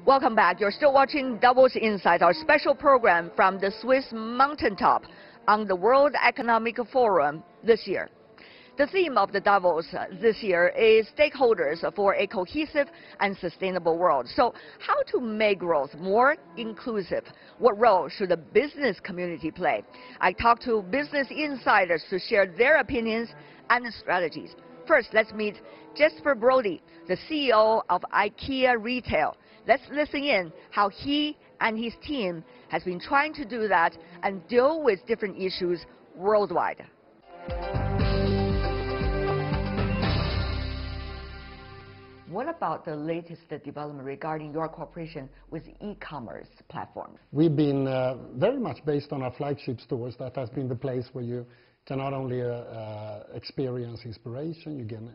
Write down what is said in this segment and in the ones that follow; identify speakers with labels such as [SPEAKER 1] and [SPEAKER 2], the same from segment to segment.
[SPEAKER 1] Welcome back. You're still watching Davos Insight, our special program from the Swiss mountaintop on the World Economic Forum this year. The theme of the Davos this year is stakeholders for a cohesive and sustainable world. So how to make growth more inclusive? What role should the business community play? I talked to business insiders to share their opinions and strategies. First, let's meet Jesper Brody, the CEO of IKEA Retail. Let's listen in how he and his team has been trying to do that and deal with different issues worldwide. What about the latest development regarding your cooperation with e-commerce platforms?
[SPEAKER 2] We've been very much based on our flagship stores. That has been the place where you can not only experience inspiration, you can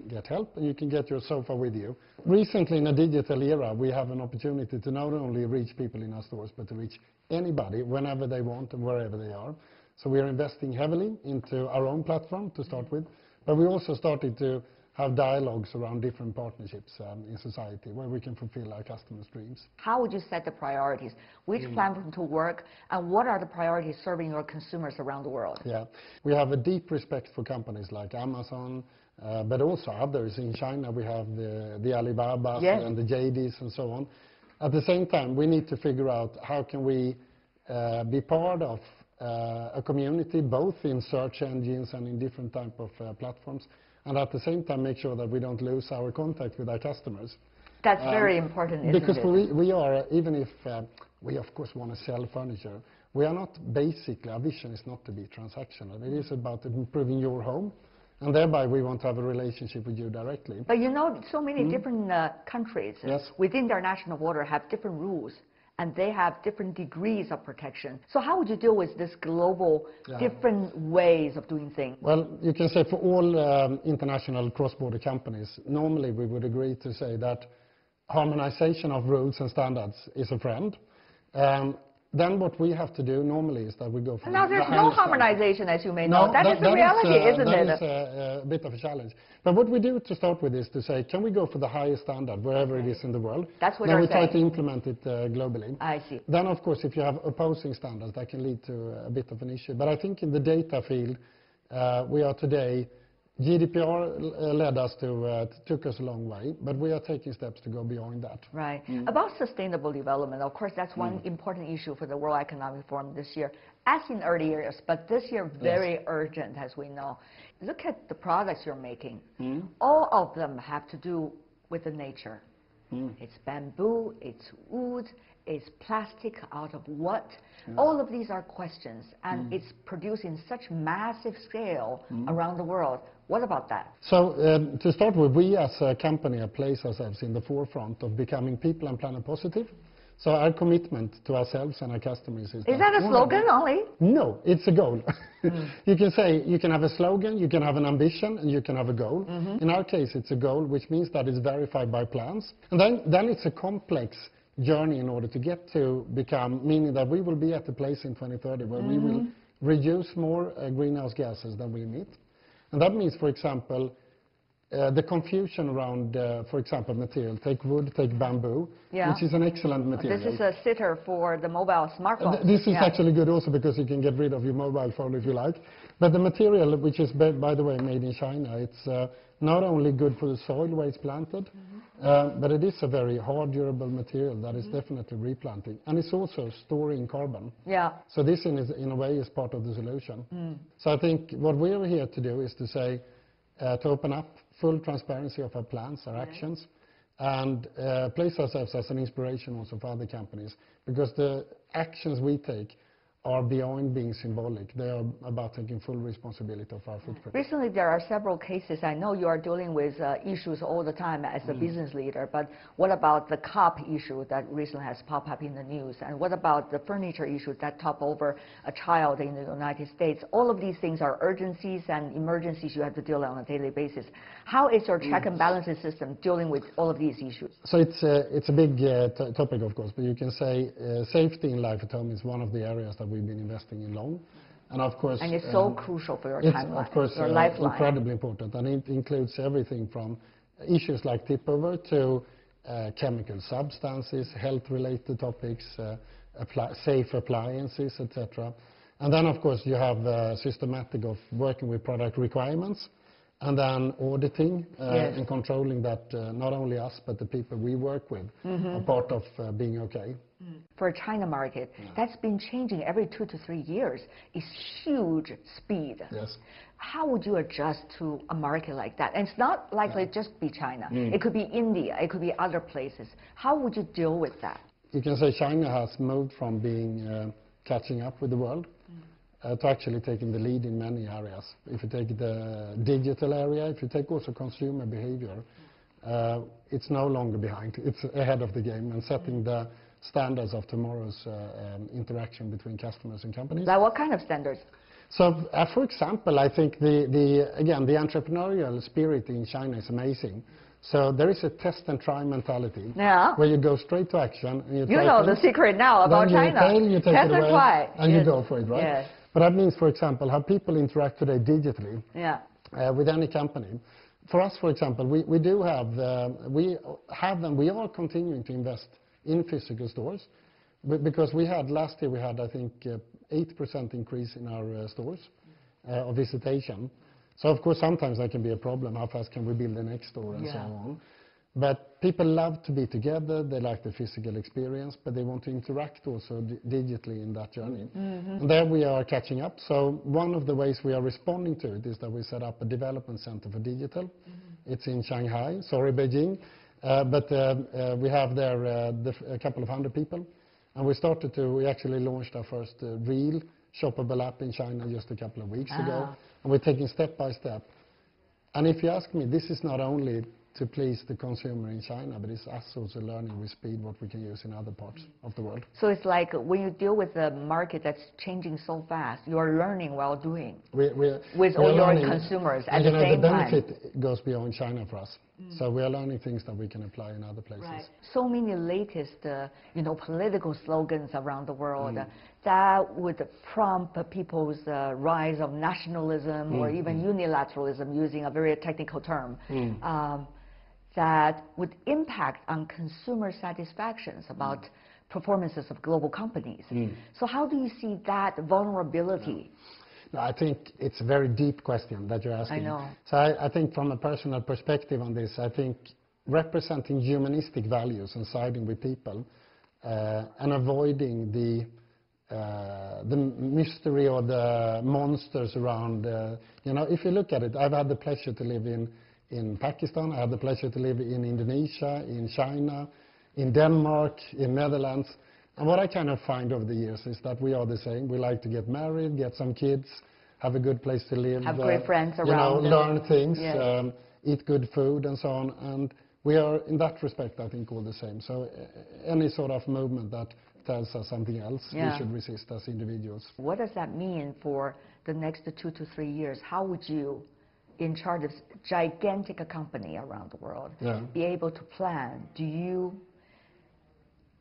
[SPEAKER 2] get help, and you can get your sofa with you. Recently, in a digital era, we have an opportunity to not only reach people in our stores, but to reach anybody, whenever they want and wherever they are. So we are investing heavily into our own platform to start with, but we also started to have dialogues around different partnerships in society where we can fulfill our customers' dreams.
[SPEAKER 1] How would you set the priorities? Which platform to work, and what are the priorities serving your consumers around the world?
[SPEAKER 2] Yeah, we have a deep respect for companies like Amazon, but also others. In China, we have the Alibabas and the JDs and so on. At the same time, we need to figure out how can we be part of a community, both in search engines and in different type of platforms, and at the same time make sure that we don't lose our contact with our customers.
[SPEAKER 1] That's very important, isn't
[SPEAKER 2] because
[SPEAKER 1] it?
[SPEAKER 2] we are, even if we of course want to sell furniture, we are not basically, our vision is not to be transactional. It is about improving your home, and thereby we want to have a relationship with you directly.
[SPEAKER 1] But you know, so many different countries within their national border have different rules, and they have different degrees of protection. So how would you deal with this global different ways of doing things?
[SPEAKER 2] Well, you can say for all international cross-border companies, normally we would agree to say that harmonization of rules and standards is a friend. Then what we have to do normally is that we go for
[SPEAKER 1] now there's no harmonization, as you may know. That is the reality, isn't it?
[SPEAKER 2] That is a bit of a challenge. But what we do to start with is to say, can we go for the highest standard wherever it is in the world?
[SPEAKER 1] That's what
[SPEAKER 2] then
[SPEAKER 1] you're
[SPEAKER 2] we try
[SPEAKER 1] saying.
[SPEAKER 2] to implement it globally.
[SPEAKER 1] I see.
[SPEAKER 2] Then, of course, if you have opposing standards, that can lead to a bit of an issue. But I think in the data field, we are today, GDPR led us to, took us a long way, but we are taking steps to go beyond that.
[SPEAKER 1] Right. About sustainable development, of course, that's one important issue for the World Economic Forum this year, as in early years, but this year very urgent, as we know. Look at the products you're making. All of them have to do with the nature. It's bamboo, it's wood, it's plastic out of what? All of these are questions, and it's produced in such massive scale around the world. What about that?
[SPEAKER 2] So to start with, we as a company have placed ourselves in the forefront of becoming people and planet positive. So our commitment to ourselves and our customers is
[SPEAKER 1] that a slogan only?
[SPEAKER 2] No, it's a goal. You can say, you can have a slogan, you can have an ambition, and you can have a goal. In our case, it's a goal, which means that it's verified by plans. And then it's a complex journey in order to get to become, meaning that we will be at the place in 2030 where we will reduce more greenhouse gases than we emit. And that means, for example, the confusion around, for example, material, take wood, take bamboo, which is an excellent material.
[SPEAKER 1] This is a sitter for the mobile smartphone.
[SPEAKER 2] This is actually good also because you can get rid of your mobile phone if you like. But the material, which is, by the way, made in China, it's not only good for the soil where it's planted, but it is a very hard, durable material that is definitely replanting. And it's also storing carbon. So this, in a way, is part of the solution. So I think what we're here to do is to say, to open up full transparency of our plans, our actions, and place ourselves as an inspiration also for other companies, because the actions we take are beyond being symbolic. They are about taking full responsibility of our footprint.
[SPEAKER 1] Recently, there are several cases. I know you are dealing with issues all the time as a business leader, but what about the COP issue that recently has popped up in the news? And what about the furniture issue that toppled over a child in the United States? All of these things are urgencies and emergencies you have to deal with on a daily basis. How is your check and balances system dealing with all of these issues?
[SPEAKER 2] So it's a big topic, of course, but you can say safety in life at home is one of the areas that we've been investing in long. And of course,
[SPEAKER 1] and it's so crucial for your timeline,
[SPEAKER 2] of course,
[SPEAKER 1] your lifeline.
[SPEAKER 2] Incredibly important, and it includes everything from issues like tip over to chemical substances, health-related topics, safe appliances, etc. And then, of course, you have the systematic of working with product requirements, and then auditing and controlling that not only us, but the people we work with are part of being okay.
[SPEAKER 1] For a China market, that's been changing every 2 to 3 years. It's huge speed.
[SPEAKER 2] Yes.
[SPEAKER 1] How would you adjust to a market like that? And it's not likely just be China. It could be India. It could be other places. How would you deal with that?
[SPEAKER 2] You can say China has moved from being catching up with the world to actually taking the lead in many areas. If you take the digital area, if you take also consumer behavior, it's no longer behind. It's ahead of the game and setting the standards of tomorrow's interaction between customers and companies.
[SPEAKER 1] Like what kind of standards?
[SPEAKER 2] So, for example, I think the entrepreneurial spirit in China is amazing. So there is a test and try mentality where you go straight to action. And
[SPEAKER 1] you know the secret now about
[SPEAKER 2] then
[SPEAKER 1] China.
[SPEAKER 2] You take
[SPEAKER 1] test
[SPEAKER 2] it away
[SPEAKER 1] and try.
[SPEAKER 2] And you go for it, right?
[SPEAKER 1] Yes.
[SPEAKER 2] But that means, for example, how people interact today digitally with any company. For us, for example, we do have, we are continuing to invest in physical stores because we had, last year we had, I think, 8% increase in our stores of visitation. So, of course, sometimes that can be a problem. How fast can we build the next store and so on? But people love to be together. They like the physical experience, but they want to interact also digitally in that journey. And there we are catching up. So one of the ways we are responding to it is that we set up a development center for digital. It's in Shanghai, sorry, Beijing. But we have there a couple of hundred people. And we actually launched our first real shoppable app in China just a couple of weeks ago. And we're taking step by step. And if you ask me, this is not only to please the consumer in China, but it's us also learning with speed what we can use in other parts of the world.
[SPEAKER 1] So it's like when you deal with a market that's changing so fast, you are learning while doing with all your consumers at the same time.
[SPEAKER 2] The benefit goes beyond China for us. So we are learning things that we can apply in other places.
[SPEAKER 1] Right. So many latest, political slogans around the world that would prompt people's rise of nationalism or even unilateralism, using a very technical term. That would impact on consumer satisfactions about performances of global companies. So how do you see that vulnerability?
[SPEAKER 2] No, I think it's a very deep question that you're asking.
[SPEAKER 1] I know.
[SPEAKER 2] So I think from a personal perspective on this, I think representing humanistic values and siding with people and avoiding the mystery or the monsters around, if you look at it, I've had the pleasure to live in Pakistan, I had the pleasure to live in Indonesia, in China, in Denmark, in Netherlands. And what I kind of find over the years is that we are the same. We like to get married, get some kids, have a good place to live.
[SPEAKER 1] Have great friends around.
[SPEAKER 2] Learn things, eat good food and so on. And we are, in that respect, I think, all the same. So any sort of movement that tells us something else, we should resist as individuals.
[SPEAKER 1] What does that mean for the next 2 to 3 years? How would you, in charge of gigantic company around the world, be able to plan? Do you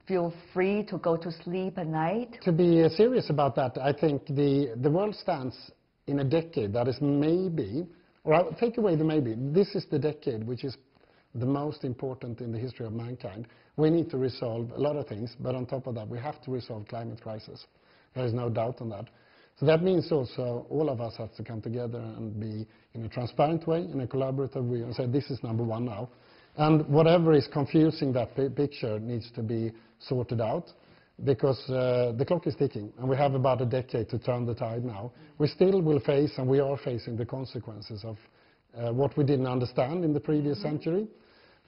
[SPEAKER 1] feel free to go to sleep at night?
[SPEAKER 2] To be serious about that, I think the world stands in a decade that is maybe, or I'll take away the maybe, this is the decade which is the most important in the history of mankind. We need to resolve a lot of things, but on top of that, we have to resolve climate crisis. There is no doubt on that. So that means also all of us have to come together and be in a transparent way, in a collaborative way, and say this is number one now. And whatever is confusing that picture needs to be sorted out, because the clock is ticking, and we have about a decade to turn the tide now. We still will face, and we are facing, the consequences of what we didn't understand in the previous century.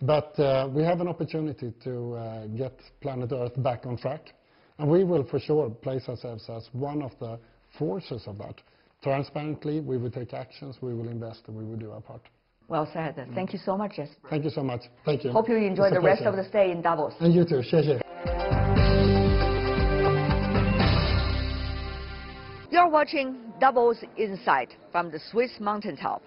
[SPEAKER 2] But we have an opportunity to get planet Earth back on track. And we will for sure place ourselves as one of the forces of that. Transparently, we will take actions, we will invest, and we will do our part.
[SPEAKER 1] Well said. Thank you so much, Jesper.
[SPEAKER 2] Thank you so much. Thank you.
[SPEAKER 1] Hope you enjoy the rest of the stay in Davos.
[SPEAKER 2] And you too. 谢谢.
[SPEAKER 1] You're watching Davos Insight from the Swiss mountaintop.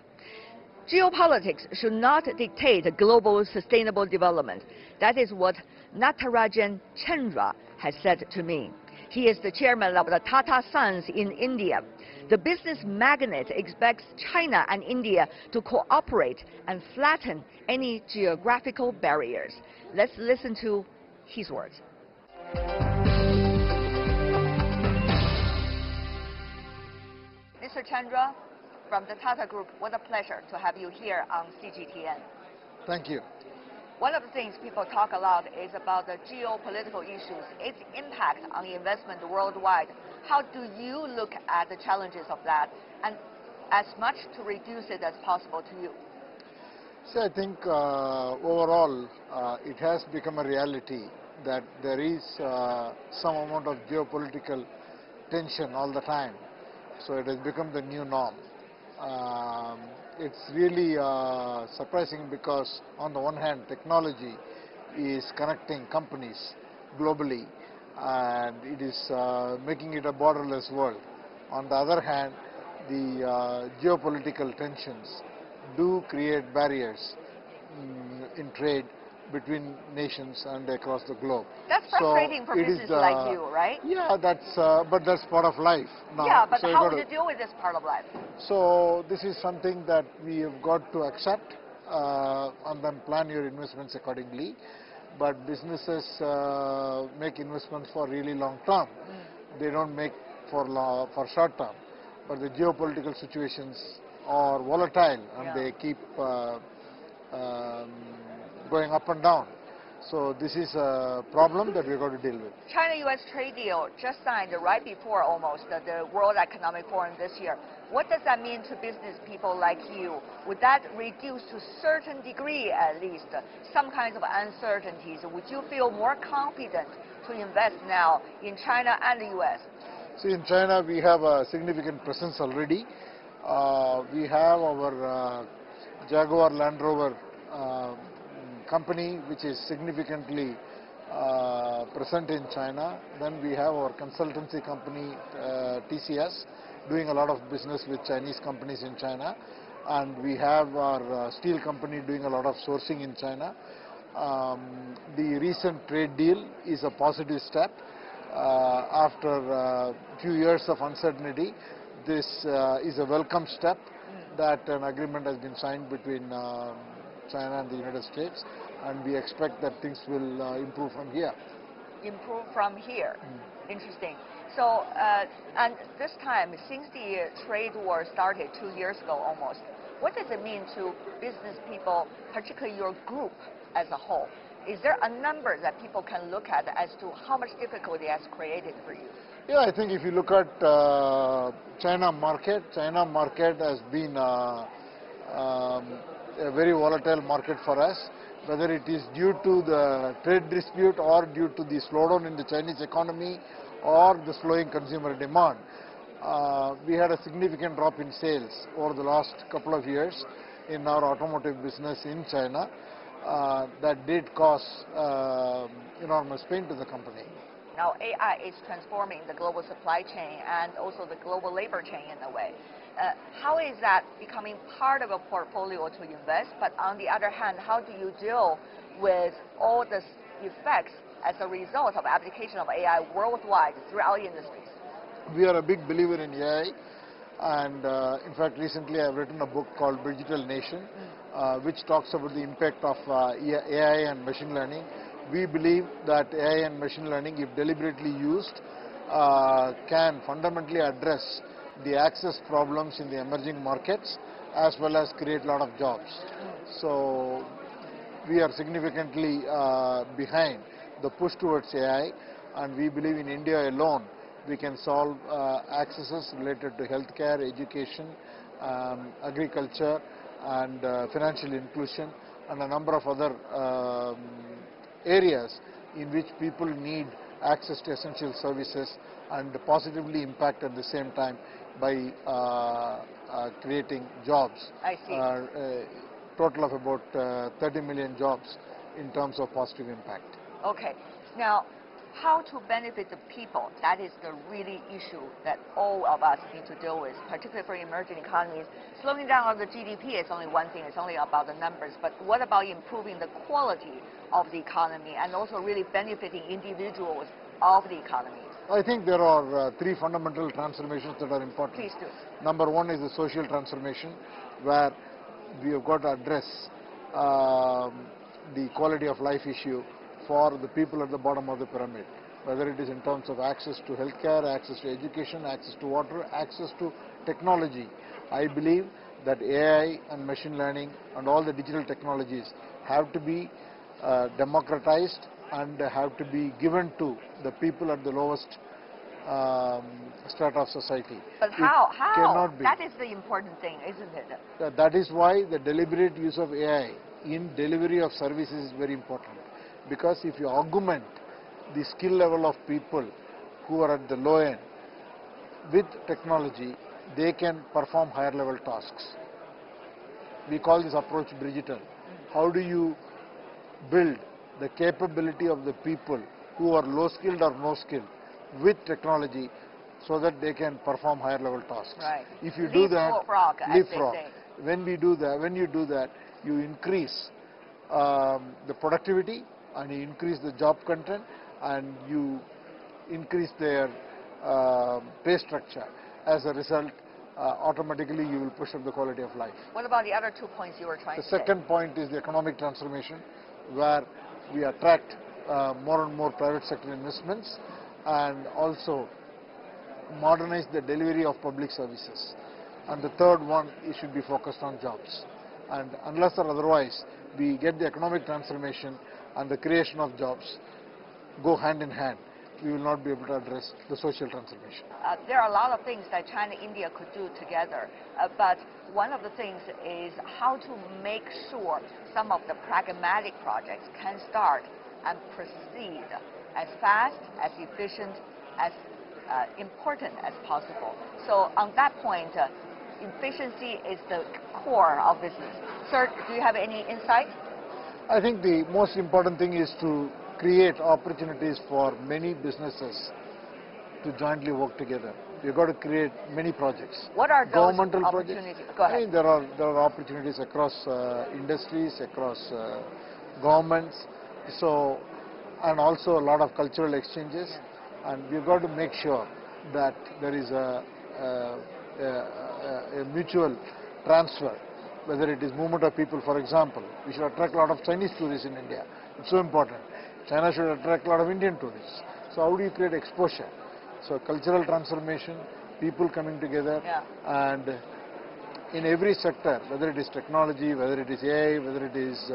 [SPEAKER 1] Geopolitics should not dictate global sustainable development. That is what Natarajan Chandra has said to me. He is the chairman of the Tata Sons in India. The business magnate expects China and India to cooperate and flatten any geographical barriers. Let's listen to his words. Mr. Chandra, from the Tata Group, what a pleasure to have you here on CGTN.
[SPEAKER 3] Thank you.
[SPEAKER 1] One of the things people talk a lot is about the geopolitical issues, its impact on investment worldwide. How do you look at the challenges of that, and as much to reduce it as possible to you?
[SPEAKER 3] So I think overall it has become a reality that there is some amount of geopolitical tension all the time. So it has become the new norm. It's really surprising because on the one hand technology is connecting companies globally and it is making it a borderless world. On the other hand, the geopolitical tensions do create barriers in trade between nations and across the globe.
[SPEAKER 1] That's frustrating for businesses like you, right?
[SPEAKER 3] Yeah, but that's part of life now.
[SPEAKER 1] Yeah, but
[SPEAKER 3] so
[SPEAKER 1] how would you deal with this part of life?
[SPEAKER 3] So this is something that we have got to accept and then plan your investments accordingly. But businesses make investments for really long term. They don't make for short term. But the geopolitical situations are volatile and they keep going up and down. So this is a problem that we're going to deal with.
[SPEAKER 1] China-U.S. trade deal just signed right before almost the World Economic Forum this year. What does that mean to business people like you? Would that reduce to a certain degree at least some kinds of uncertainties? Would you feel more confident to invest now in China and the U.S.?
[SPEAKER 3] See, in China we have a significant presence already. We have our Jaguar Land Rover company which is significantly present in China. Then we have our consultancy company TCS doing a lot of business with Chinese companies in China, and we have our steel company doing a lot of sourcing in China. The recent trade deal is a positive step after a few years of uncertainty. This is a welcome step that an agreement has been signed between China and the United States, and we expect that things will improve from here.
[SPEAKER 1] Improve from here. Interesting. So, and this time, since the trade war started 2 years ago almost, what does it mean to business people, particularly your group as a whole? Is there a number that people can look at as to how much difficulty it has created for you?
[SPEAKER 3] Yeah, I think if you look at China market has been a very volatile market for us, whether it is due to the trade dispute or due to the slowdown in the Chinese economy or the slowing consumer demand. We had a significant drop in sales over the last couple of years in our automotive business in China. That did cause enormous pain to the company.
[SPEAKER 1] Now AI is transforming the global supply chain and also the global labor chain in a way. How is that becoming part of a portfolio to invest? But on the other hand, how do you deal with all the effects as a result of application of AI worldwide throughout industries?
[SPEAKER 3] We are a big believer in AI, and in fact recently I've written a book called Digital Nation, which talks about the impact of AI and machine learning. We believe that AI and machine learning, if deliberately used, can fundamentally address the access problems in the emerging markets as well as create a lot of jobs. So we are significantly behind the push towards AI, and we believe in India alone we can solve accesses related to healthcare, education, agriculture and financial inclusion and a number of other areas in which people need access to essential services and positively impact at the same time by creating jobs.
[SPEAKER 1] I see.
[SPEAKER 3] A total of about 30 million jobs in terms of positive impact.
[SPEAKER 1] Okay. Now, how to benefit the people, that is the really issue that all of us need to deal with, particularly for emerging economies. Slowing down of the GDP is only one thing, it's only about the numbers, but what about improving the quality of the economy and also really benefiting individuals of the economy?
[SPEAKER 3] I think there are three fundamental transformations that are important.
[SPEAKER 1] Please do.
[SPEAKER 3] Number one is the social transformation, where we have got to address the quality of life issue for the people at the bottom of the pyramid, whether it is in terms of access to healthcare, access to education, access to water, access to technology. I believe that AI and machine learning and all the digital technologies have to be democratized and have to be given to the people at the lowest strata of society.
[SPEAKER 1] But how?
[SPEAKER 3] Cannot be.
[SPEAKER 1] That is the important thing, isn't it?
[SPEAKER 3] That is why the deliberate use of AI in delivery of services is very important. Because if you augment the skill level of people who are at the low end with technology, they can perform higher level tasks. We call this approach digital. How do you build the capability of the people who are low skilled or no skilled with technology so that they can perform higher level tasks?
[SPEAKER 1] Right.
[SPEAKER 3] If you do that,
[SPEAKER 1] leapfrog.
[SPEAKER 3] when you do that, you increase the productivity and you increase the job content and you increase their pay structure. As a result, automatically you will push up the quality of life.
[SPEAKER 1] What about the other 2 points you were trying to say?
[SPEAKER 3] The second point is the economic transformation, where we attract more and more private sector investments and also modernize the delivery of public services. And the third one, it should be focused on jobs. And unless or otherwise we get the economic transformation and the creation of jobs go hand in hand, we will not be able to address the social transformation.
[SPEAKER 1] There are a lot of things that China and India could do together, but one of the things is how to make sure some of the pragmatic projects can start and proceed as fast, as efficient, as important as possible. So on that point, efficiency is the core of business. Sir, do you have any insight?
[SPEAKER 3] I think the most important thing is to create opportunities for many businesses to jointly work together. We've got to create many projects.
[SPEAKER 1] What are those
[SPEAKER 3] governmental
[SPEAKER 1] opportunities?
[SPEAKER 3] Projects.
[SPEAKER 1] Go ahead.
[SPEAKER 3] I mean, there are opportunities across industries, across governments, so, and also a lot of cultural exchanges. Yeah. And we've got to make sure that there is a mutual transfer, whether it is movement of people. For example, we should attract a lot of Chinese tourists in India. It's so important. China should attract a lot of Indian tourists. So how do you create exposure? So cultural transformation, people coming together,
[SPEAKER 1] yeah.
[SPEAKER 3] And in every sector, whether it is technology, whether it is AI, whether it is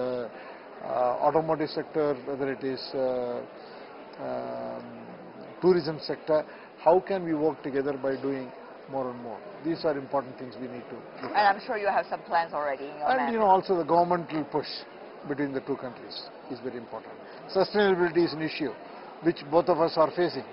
[SPEAKER 3] automotive sector, whether it is tourism sector, how can we work together by doing more and more? These are important things we need to look at.
[SPEAKER 1] And I'm sure you have some plans already in your
[SPEAKER 3] And also the governmental push between the two countries is very important. Sustainability is an issue which both of us are facing.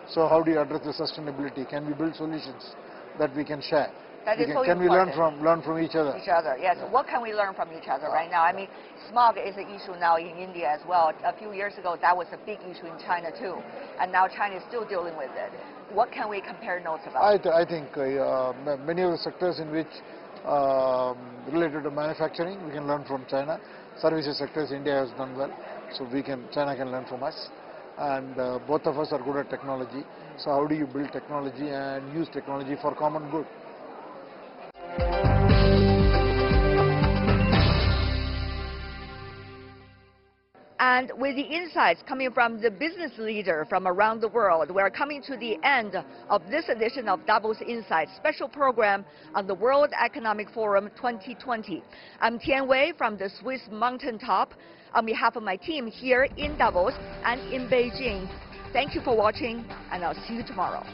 [SPEAKER 3] So how do you address the sustainability? Can we build solutions that we can share? Can we learn from each other?
[SPEAKER 1] Yes. Yeah. What can we learn from each other right now? I mean, smog is an issue now in India as well. A few years ago, that was a big issue in China too, and now China is still dealing with it. What can we compare notes about?
[SPEAKER 3] I think many of the sectors in which related to manufacturing, we can learn from China. Services sectors, India has done well, so China can learn from us. And both of us are good at technology. So how do you build technology and use technology for common good?
[SPEAKER 1] And with the insights coming from the business leader from around the world, we are coming to the end of this edition of Davos Insights special program on the World Economic Forum 2020. I'm Tian Wei from the Swiss mountaintop. On behalf of my team here in Davos and in Beijing, thank you for watching, and I'll see you tomorrow.